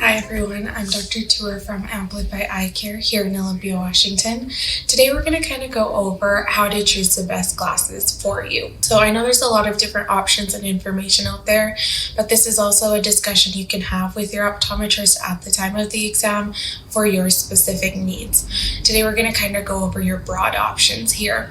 Hi everyone, I'm Dr. Toor from Amplify Eye Care here in Olympia, Washington. Today we're going to kind of go over how to choose the best glasses for you. So I know there's a lot of different options and information out there, but this is also a discussion you can have with your optometrist at the time of the exam for your specific needs. Today we're going to kind of go over your broad options here.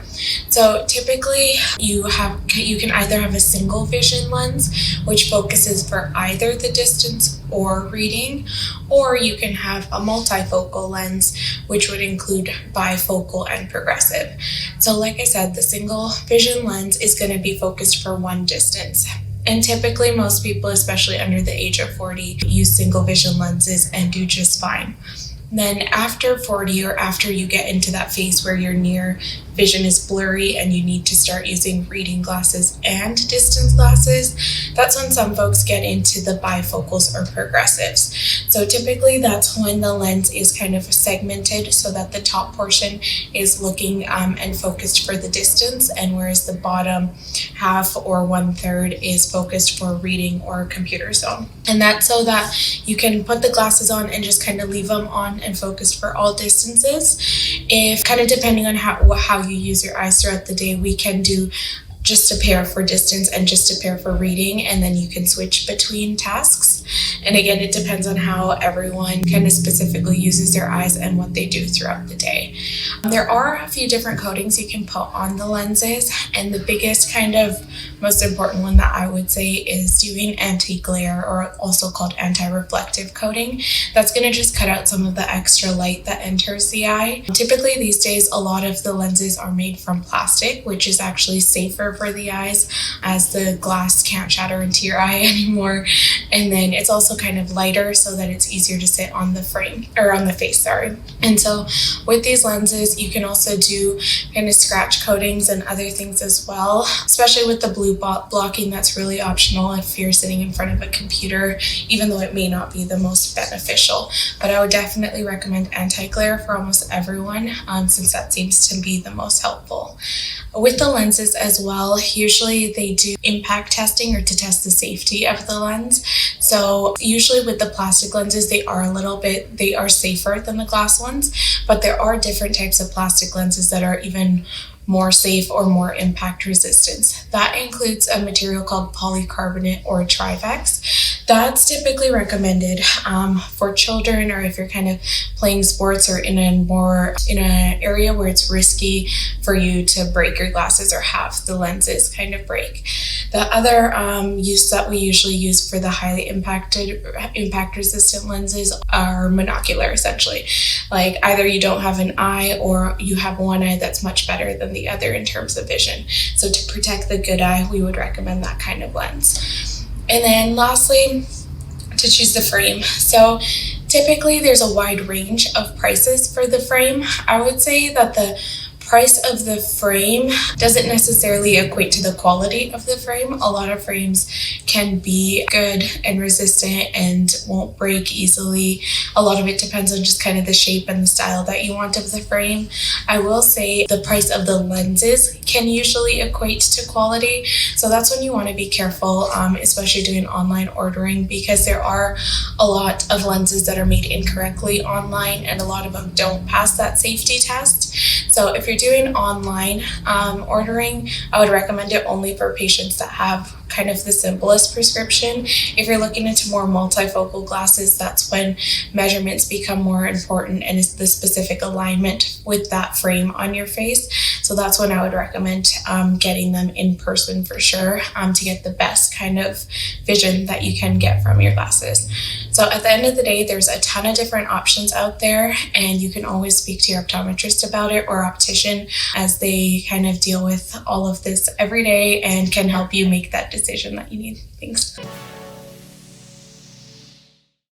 So typically you can either have a single vision lens, which focuses for either the distance or reading, or you can have a multifocal lens, which would include bifocal and progressive. So like I said, the single vision lens is going to be focused for one distance. And typically most people, especially under the age of 40, use single vision lenses and do just fine. Then after 40, or after you get into that phase where your near vision is blurry and you need to start using reading glasses and distance glasses, that's when some folks get into the bifocals or progressives. So typically that's when the lens is kind of segmented so that the top portion is looking and focused for the distance, and whereas the bottom half or 1/3 is focused for reading or computer zone. And that's so that you can put the glasses on and just kind of leave them on and focus for all distances. If kind of depending on how you use your eyes throughout the day, we can do just a pair for distance and just a pair for reading, and then you can switch between tasks. And again, it depends on how everyone kind of specifically uses their eyes and what they do throughout the day. There are a few different coatings you can put on the lenses, and the biggest kind of most important one that I would say is doing anti-glare, or also called anti-reflective coating. That's going to just cut out some of the extra light that enters the eye. Typically these days a lot of the lenses are made from plastic, which is actually safer for the eyes, as the glass can't shatter into your eye anymore. And then it's also kind of lighter so that it's easier to sit on the frame, or on the face, sorry. And so with these lenses you can also do kind of scratch coatings and other things as well, especially with the blue blocking. That's really optional if you're sitting in front of a computer, even though it may not be the most beneficial. But I would definitely recommend anti-glare for almost everyone, since that seems to be the most helpful. With the lenses as well, usually they do impact testing, or to test the safety of the lens. So usually with the plastic lenses, they are safer than the glass ones, but there are different types of plastic lenses that are even more safe or more impact resistance. That includes a material called polycarbonate or trivex. That's typically recommended for children, or if you're kind of playing sports or in an area where it's risky for you to break your glasses or have the lenses kind of break. The other use that we usually use for the highly impact resistant lenses are monocular, essentially. Like either you don't have an eye, or you have one eye that's much better than the other in terms of vision. So to protect the good eye, we would recommend that kind of lens. And then lastly, to choose the frame. So typically there's a wide range of prices for the frame. I would say that the price of the frame doesn't necessarily equate to the quality of the frame. A lot of frames can be good and resistant and won't break easily. A lot of it depends on just kind of the shape and the style that you want of the frame. I will say the price of the lenses can usually equate to quality. So that's when you want to be careful, especially doing online ordering, because there are a lot of lenses that are made incorrectly online, and a lot of them don't pass that safety test. So if you're doing online ordering, I would recommend it only for patients that have kind of the simplest prescription. If you're looking into more multifocal glasses, that's when measurements become more important, and it's the specific alignment with that frame on your face. So that's when I would recommend getting them in person for sure, to get the best kind of vision that you can get from your glasses. So at the end of the day, there's a ton of different options out there, and you can always speak to your optometrist about it, or optician, as they kind of deal with all of this every day and can help you make that decision that you need. Thanks.